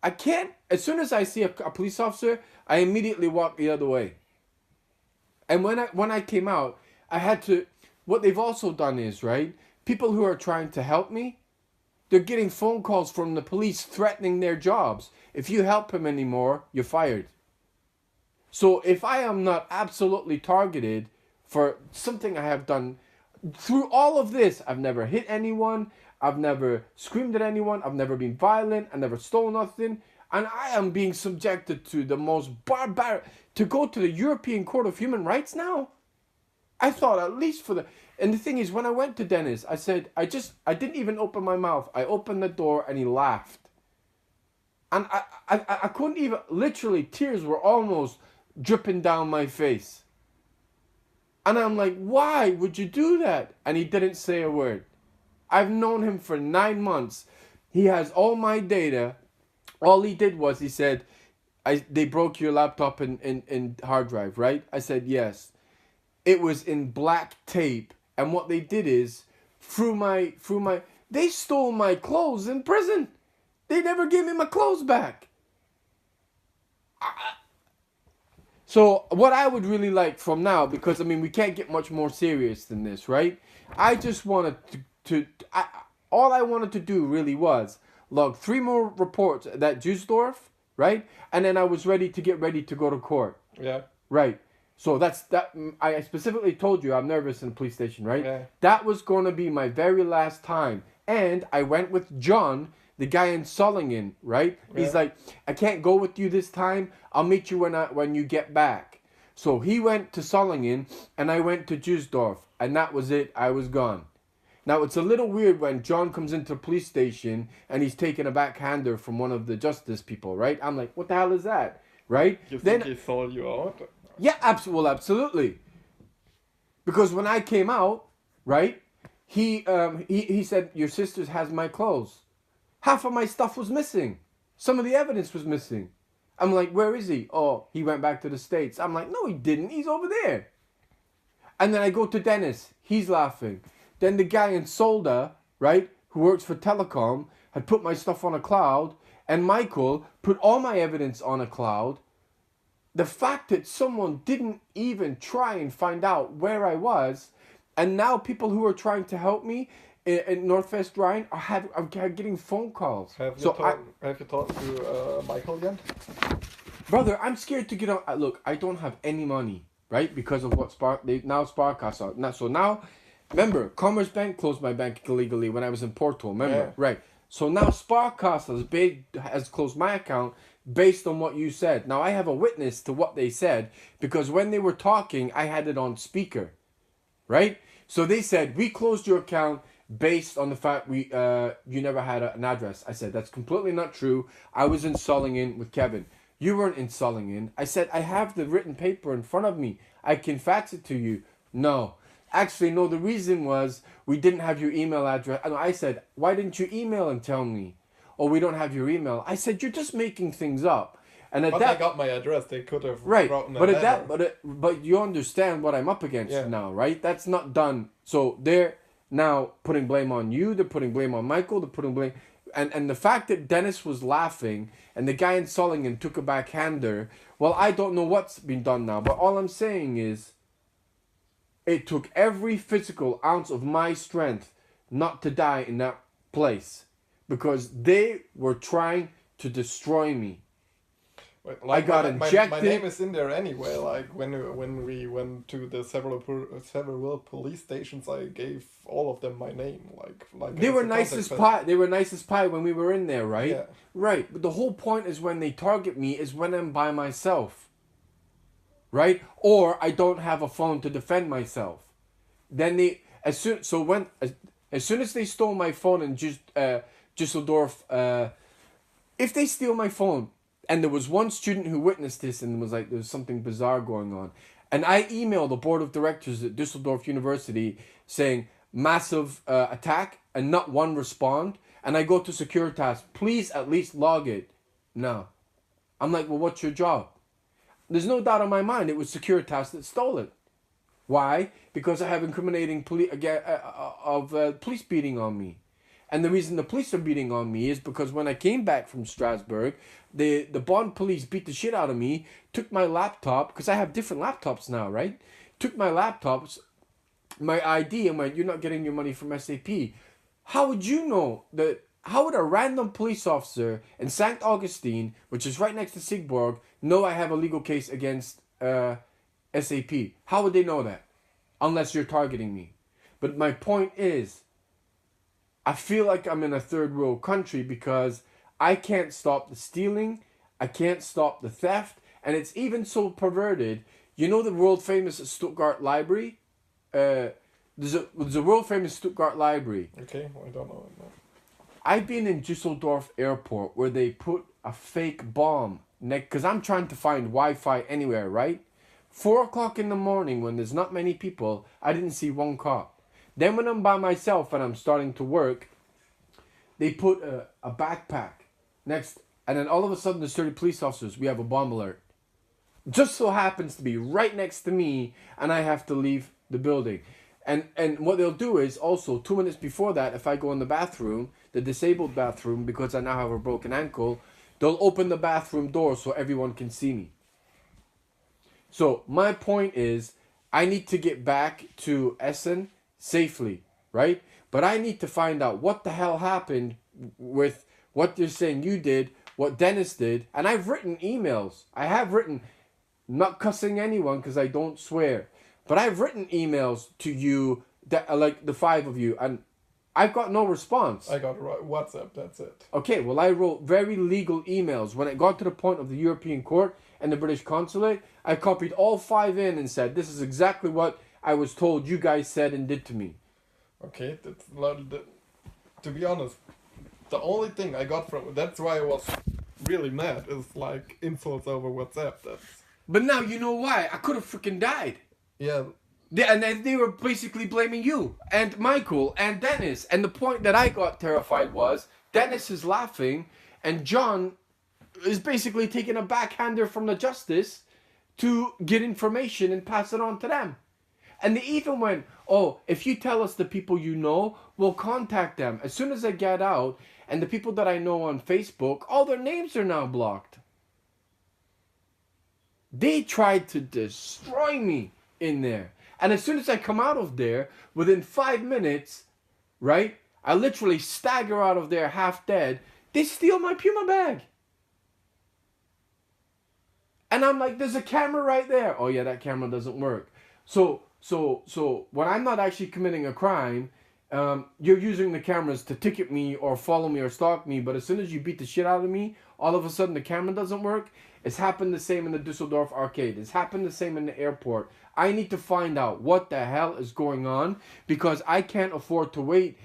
I can't, as soon as I see a police officer, I immediately walk the other way. And when I came out, I had to, what they've also done is, right, people who are trying to help me, they're getting phone calls from the police threatening their jobs. If you help him anymore, you're fired. So if I am not absolutely targeted for something I have done, through all of this, I've never hit anyone, I've never screamed at anyone, I've never been violent, I never stole nothing, and I am being subjected to the most barbaric, to go to the European Court of Human Rights now? I thought at least for the... And the thing is, when I went to Dennis, I said, I didn't even open my mouth. I opened the door and he laughed. And I couldn't even, literally tears were almost dripping down my face. And I'm like, why would you do that? And he didn't say a word. I've known him for 9 months. He has all my data. All he did was, he said, they broke your laptop in hard drive, right? I said, yes. It was in black tape. And what they did is, they stole my clothes in prison. They never gave me my clothes back. So what I would really like from now, because I mean we can't get much more serious than this, right? I just wanted all I wanted to do really was log 3 more reports at that Dusseldorf, right? And then I was ready to go to court. Yeah. Right. So that. I specifically told you I'm nervous in the police station, right? Yeah. That was going to be my very last time. And I went with John, the guy in Solingen, right? Yeah. He's like, I can't go with you this time. I'll meet you when you get back. So he went to Solingen and I went to Dusseldorf, and that was it. I was gone. Now it's a little weird when John comes into the police station and he's taking a backhander from one of the justice people, right? I'm like, what the hell is that? Right? You think he sold you out? Yeah, absolutely. Because when I came out, right, he said, your sister has my clothes. Half of my stuff was missing. Some of the evidence was missing. I'm like, where is he? Oh, he went back to the States. I'm like, no, he didn't. He's over there. And then I go to Dennis. He's laughing. Then the guy in Solda, right, who works for Telecom, had put my stuff on a cloud. And Michael put all my evidence on a cloud. The fact that someone didn't even try and find out where I was, and now people who are trying to help me in Northwest Rhine are getting phone calls. Have you talked to Michael yet? Brother, I'm scared to get on. Look, I don't have any money, right? Because of what Sparkasse. So now, remember, Commerzbank closed my bank illegally when I was in Porto. Remember, Yeah. right? So now Sparkasse has closed my account based on what you said. Now I have a witness to what they said because when they were talking, I had it on speaker, right? So they said, we closed your account based on the fact you never had an address. I said, that's completely not true. I was in Solingen with Kevin. You weren't in Solingen. I said, I have the written paper in front of me. I can fax it to you. No. Actually, no, the reason was we didn't have your email address. And I said, why didn't you email and tell me? Oh, we don't have your email. I said, you're just making things up. And But they got my address. They could have written but a at that, but you understand what I'm up against now, right? That's not done. So they're now putting blame on you. They're putting blame on Michael. They're putting blame, and the fact that Dennis was laughing and the guy in Solingen took a backhander. Well, I don't know what's been done now, but all I'm saying is, it took every physical ounce of my strength not to die in that place. Because they were trying to destroy me. Like, I got injected. My name is in there anyway. Like when we went to the several police stations, I gave all of them my name. Like they were nice as pie. They were nice as pie when we were in there, right? Yeah. Right. But the whole point is when they target me is when I'm by myself, right? Or I don't have a phone to defend myself. Then as soon as they stole my phone and just Dusseldorf, if they steal my phone, and there was one student who witnessed this and was like, there's something bizarre going on. And I emailed the board of directors at Dusseldorf University saying, massive attack, and not one respond. And I go to Securitas, please at least log it. No. I'm like, well, what's your job? There's no doubt in my mind it was Securitas that stole it. Why? Because I have incriminating police beating on me. And the reason the police are beating on me is because when I came back from Strasbourg, the Bonn police beat the shit out of me, took my laptop, because I have different laptops now, right? Took my laptops, my ID, and went, you're not getting your money from SAP. How would you know that? How would a random police officer in St. Augustine, which is right next to Sigborg, know I have a legal case against SAP? How would they know that? Unless you're targeting me. But my point is, I feel like I'm in a third world country because I can't stop the stealing, I can't stop the theft, and it's even so perverted. You know the world famous Stuttgart Library? There's a world famous Stuttgart Library. Okay, I don't know. No. I've been in Dusseldorf airport where they put a fake bomb, because I'm trying to find Wi-Fi anywhere, right? 4 o'clock in the morning when there's not many people, I didn't see one cop. Then when I'm by myself and I'm starting to work, they put a backpack next, and then all of a sudden there's 30 police officers. We have a bomb alert. Just so happens to be right next to me, and I have to leave the building. And what they'll do is also 2 minutes before that, if I go in the bathroom, the disabled bathroom, because I now have a broken ankle, they'll open the bathroom door so everyone can see me. So my point is, I need to get back to Essen safely, right? But I need to find out what the hell happened with what you're saying you did, what Dennis did. And I've written emails. I have written, not cussing anyone because I don't swear. But I've written emails to you, that like the 5 of you, and I've got no response. I got WhatsApp, that's it. Okay, well, I wrote very legal emails. When it got to the point of the European Court and the British Consulate, I copied all 5 in and said, this is exactly what I was told you guys said and did to me. Okay, to be honest, the only thing I got from that's why I was really mad is like insults over WhatsApp. But now you know why. I could have freaking died. Yeah. They were basically blaming you and Michael and Dennis. And the point that I got terrified was Dennis is laughing and John is basically taking a backhander from the justice to get information and pass it on to them. And they even went, oh, if you tell us the people you know, we'll contact them. As soon as I get out, and the people that I know on Facebook, all their names are now blocked. They tried to destroy me in there. And as soon as I come out of there, within 5 minutes, right, I literally stagger out of there half dead. They steal my Puma bag. And I'm like, there's a camera right there. Oh yeah, that camera doesn't work. So when I'm not actually committing a crime, you're using the cameras to ticket me or follow me or stalk me. But as soon as you beat the shit out of me, all of a sudden the camera doesn't work. It's happened the same in the Dusseldorf arcade. It's happened the same in the airport. I need to find out what the hell is going on because I can't afford to wait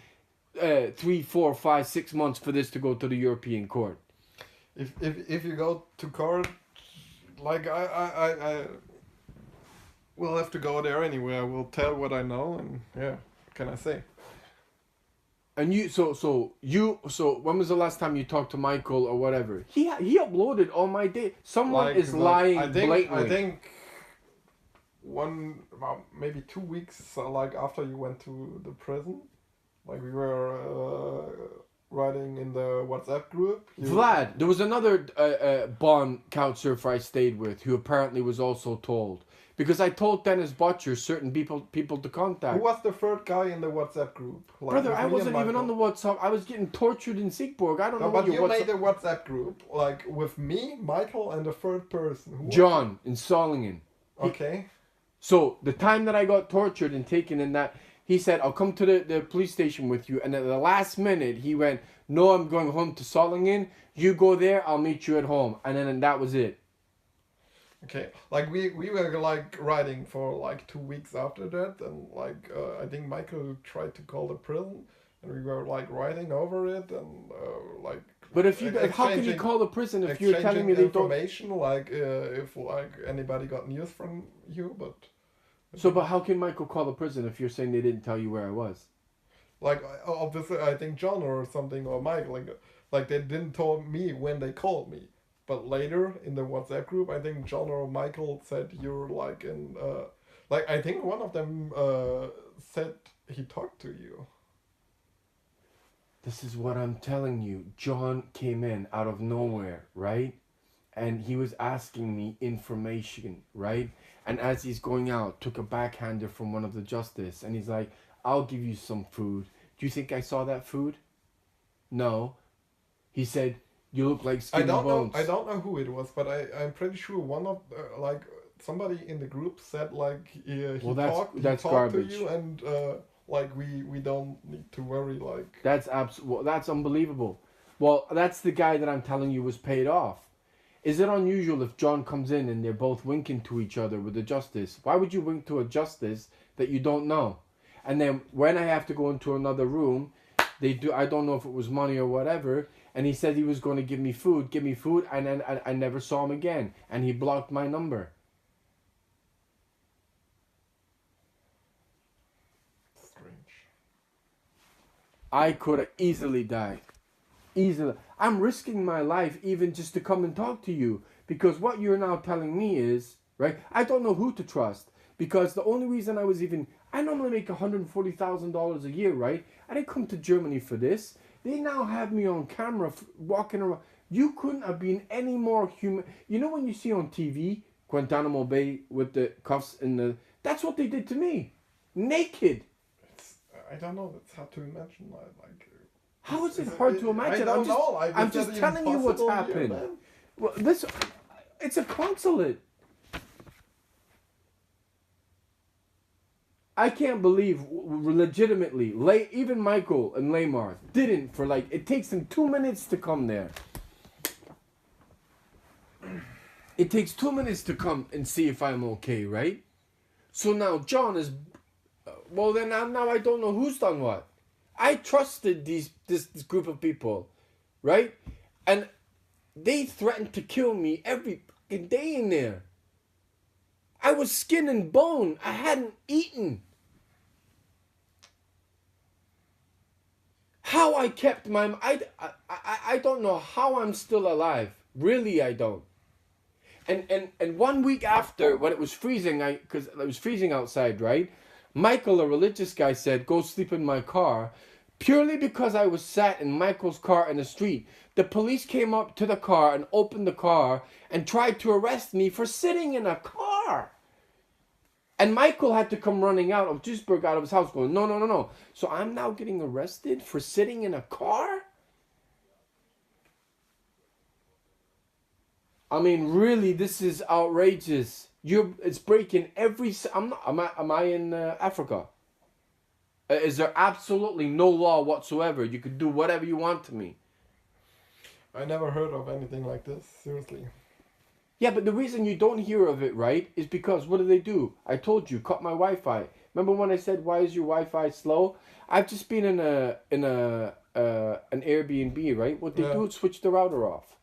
3, 4, 5, 6 months for this to go to the European Court. If you go to court, like I will have to go there anyway. I will tell what I know, and yeah, what can I say? And you, so when was the last time you talked to Michael or whatever? He uploaded all my data. Someone is lying blatantly. I think maybe 2 weeks like after you went to the prison, like we were writing in the WhatsApp group. Vlad, there was another Bonn couchsurfer I stayed with who apparently was also told. Because I told Dennis Butcher certain people to contact. Who was the third guy in the WhatsApp group? Like, brother, I wasn't even on the WhatsApp. I was getting tortured in Siegburg. I don't know. But you made a WhatsApp group like with me, Michael, and a third person. John in Solingen. Okay. So the time that I got tortured and taken in that, he said, I'll come to the police station with you. And at the last minute, he went, no, I'm going home to Solingen. You go there, I'll meet you at home. And then that was it. Okay, like we were like writing for like 2 weeks after that, and like I think Michael tried to call the prison, and we were like writing over it, and like. But if you, how can you call the prison if you're telling me they don't? Information, like if like anybody got news from you, but. So, but how can Michael call the prison if you're saying they didn't tell you where I was? Like obviously, I think John or something or Mike, like they didn't tell me when they called me. But later in the WhatsApp group, I think John or Michael said you're like in, like I think one of them said he talked to you. This is what I'm telling you. John came in out of nowhere, right? And he was asking me information, right? And as he's going out, took a backhander from one of the justice. And he's like, I'll give you some food. Do you think I saw that food? No. He said, you look like skin and bones. I don't know who it was, but I'm pretty sure one of like somebody in the group said like he talked to you, and like we don't need to worry like. That's unbelievable. Well, that's the guy that I'm telling you was paid off. Is it unusual if John comes in and they're both winking to each other with the justice? Why would you wink to a justice that you don't know? And then when I have to go into another room, they do. I don't know if it was money or whatever. And he said he was going to give me food, and then I never saw him again. And he blocked my number. Strange. I could have easily died. Easily. I'm risking my life even just to come and talk to you. Because what you're now telling me is, right, I don't know who to trust. Because the only reason I normally make $140,000 a year, right? I didn't come to Germany for this. They now have me on camera walking around. You couldn't have been any more human. You know when you see on TV Guantanamo Bay with the cuffs and the... That's what they did to me. Naked. I don't know. It's hard to imagine. How is it hard to imagine? I don't know. I'm just telling you what's happened. Well, it's a consulate. I can't believe, legitimately, even Michael and Lamar didn't for like, it takes them 2 minutes to come there. It takes 2 minutes to come and see if I'm okay, right? So now John is, well then now I don't know who's done what. I trusted this group of people, right? And they threatened to kill me every fucking day in there. I was skin and bone. I hadn't eaten. How I kept my... I don't know how I'm still alive. Really, I don't. And 1 week after, when it was freezing, because it was freezing outside, right? Michael, a religious guy, said, go sleep in my car. Purely because I was sat in Michael's car in the street. The police came up to the car and opened the car and tried to arrest me for sitting in a car. And Michael had to come running out of Duisburg, out of his house, going, no. So I'm now getting arrested for sitting in a car? I mean, really, this is outrageous. It's breaking every... Am I in Africa? Is there absolutely no law whatsoever? You could do whatever you want to me. I never heard of anything like this, seriously. Yeah, but the reason you don't hear of it, right, is because what do? I told you, cut my Wi-Fi. Remember when I said, why is your Wi-Fi slow? I've just been in an Airbnb, right? What they do is switch the router off.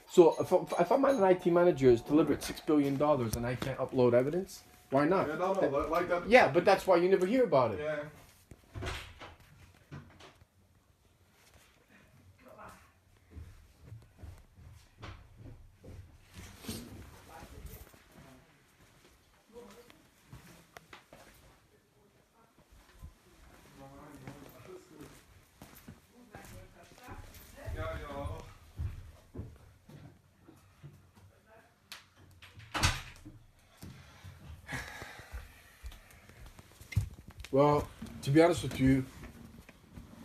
So if I'm an IT manager who's delivered $6 billion and I can't upload evidence, why not? Yeah, no, like that. Yeah, but that's why you never hear about it. Yeah. Well, to be honest with you,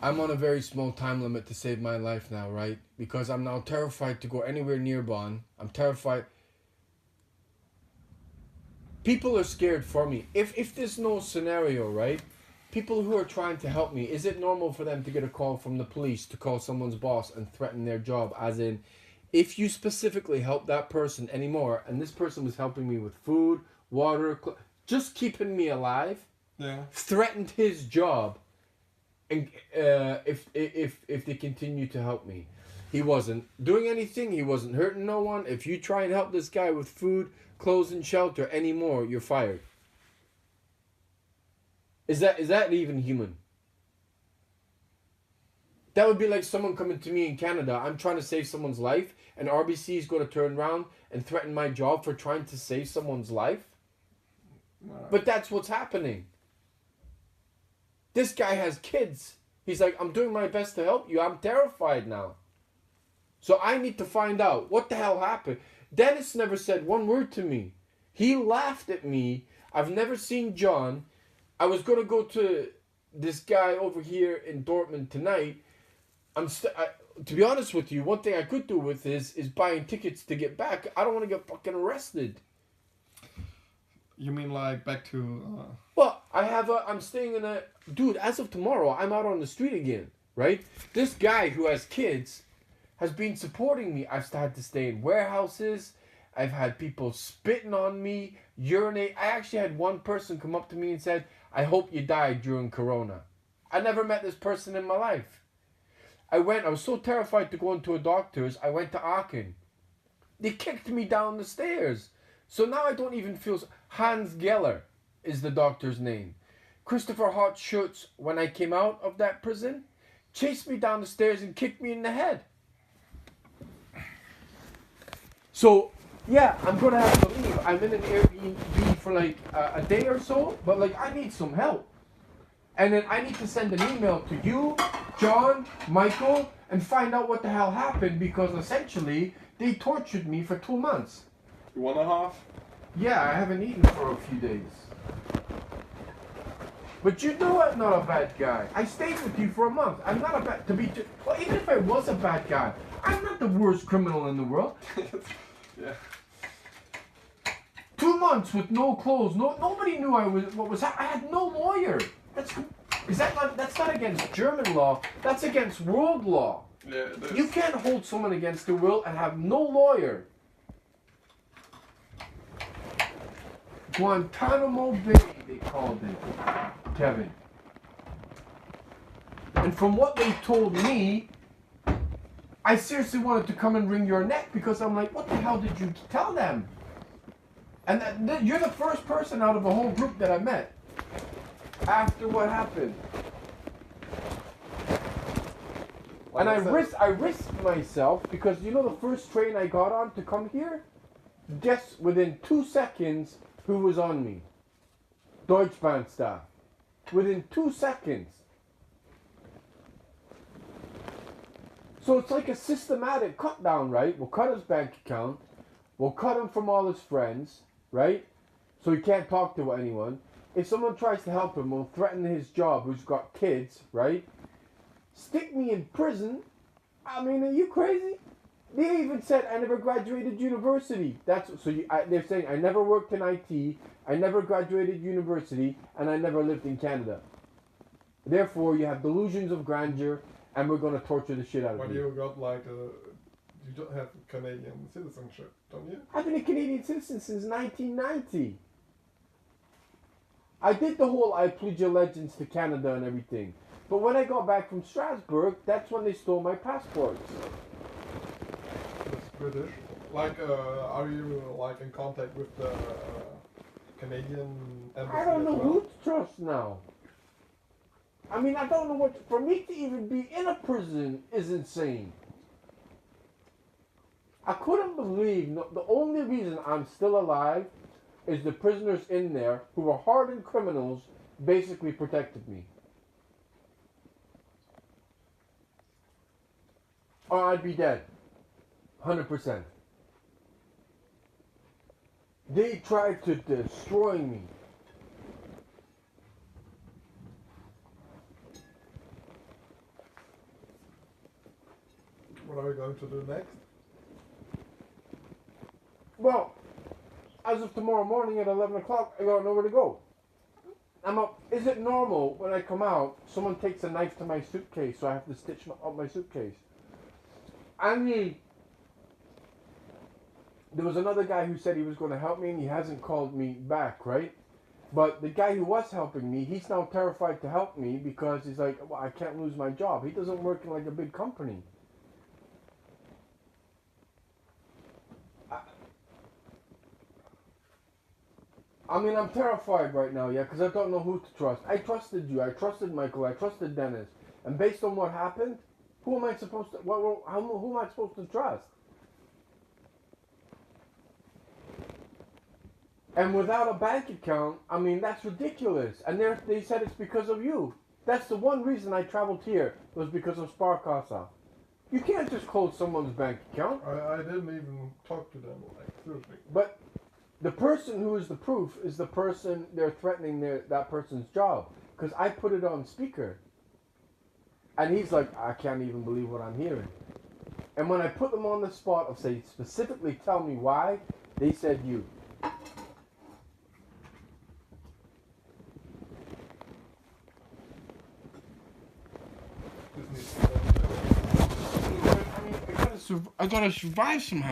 I'm on a very small time limit to save my life now, right? Because I'm now terrified to go anywhere near Bonn. I'm terrified. People are scared for me. If there's no scenario, right? People who are trying to help me, is it normal for them to get a call from the police to call someone's boss and threaten their job? As in, if you specifically help that person anymore, and this person was helping me with food, water, just keeping me alive, threatened his job, and if they continue to help me. He wasn't doing anything. He wasn't hurting no one. If you try and help this guy with food, clothes, and shelter anymore, you're fired. Is that even human? That would be like someone coming to me in Canada. I'm trying to save someone's life, and RBC is going to turn around and threaten my job for trying to save someone's life. But that's what's happening. This guy has kids. He's like, I'm doing my best to help you. I'm terrified now. So I need to find out what the hell happened. Dennis never said one word to me. He laughed at me. I've never seen John. I was going to go to this guy over here in Dortmund tonight. To be honest with you, one thing I could do with is buying tickets to get back. I don't want to get fucking arrested. You mean like back to... Well, I'm staying in a... Dude, as of tomorrow, I'm out on the street again, right? This guy who has kids has been supporting me. I've had to stay in warehouses. I've had people spitting on me, urinate. I actually had one person come up to me and said, I hope you died during Corona. I never met this person in my life. I was so terrified to go into a doctor's, I went to Aachen. They kicked me down the stairs. So now I don't even feel... Hans Geller is the doctor's name. Christopher Hart Schutz, when I came out of that prison, chased me down the stairs and kicked me in the head. So, yeah, I'm going to have to leave. I'm in an Airbnb for like a day or so, but like I need some help. And then I need to send an email to you, John, Michael, and find out what the hell happened, because essentially they tortured me for 2 months. 1.5? Yeah, I haven't eaten for a few days. But you know I'm not a bad guy. I stayed with you for a month. I'm not a bad, well, even if I was a bad guy, I'm not the worst criminal in the world. Yeah. 2 months with no clothes. Nobody knew what was happening. I had no lawyer. That's not against German law. That's against world law. Yeah. You can't hold someone against their will and have no lawyer. Guantanamo Bay, they called it, Kevin. And from what they told me, I seriously wanted to come and wring your neck because I'm like, what the hell did you tell them? And you're the first person out of the whole group that I met after what happened. And I risked myself because you know the first train I got on to come here? Guess within 2 seconds who was on me? Deutschbahn staff. Within 2 seconds. So it's like a systematic cut down, right? We'll cut his bank account. We'll cut him from all his friends, right? So he can't talk to anyone. If someone tries to help him, we'll threaten his job who's got kids, right? Stick me in prison? I mean, are you crazy? They even said I never graduated university. They're saying I never worked in IT, I never graduated university, and I never lived in Canada. Therefore, you have delusions of grandeur, and we're going to torture the shit out of you. But you got like you don't have Canadian citizenship, don't you? I've been a Canadian citizen since 1990. I did the whole I pledge allegiance to Canada and everything. But when I got back from Strasbourg, that's when they stole my passports. That's British. Like, are you like in contact with the Canadian embassy? I don't know as well? who to trust now. I mean, I don't know what... For me to even be in a prison is insane. I couldn't believe... The only reason I'm still alive is the prisoners in there who were hardened criminals basically protected me. Or I'd be dead. 100%. They tried to destroy me. What are we going to do next? Well, as of tomorrow morning at 11 o'clock, I got nowhere to go. I'm up. Is it normal when I come out, someone takes a knife to my suitcase, so I have to stitch up my suitcase? I mean, there was another guy who said he was going to help me, and he hasn't called me back, right? But the guy who was helping me, he's now terrified to help me because he's like, well, I can't lose my job. He doesn't work in like a big company. I mean, I'm terrified right now, yeah, because I don't know who to trust. I trusted you, I trusted Michael, I trusted Dennis. And based on what happened, who am I supposed to, who am I supposed to trust? And without a bank account, I mean, that's ridiculous. And they said it's because of you. That's the one reason I traveled here, was because of Sparkassa. You can't just close someone's bank account. I didn't even talk to them, like, seriously. But the person who is the proof is the person they're threatening that person's job. Because I put it on speaker. And he's like, I can't even believe what I'm hearing. And when I put them on the spot of say, specifically tell me why, they said you. I mean, I gotta survive somehow.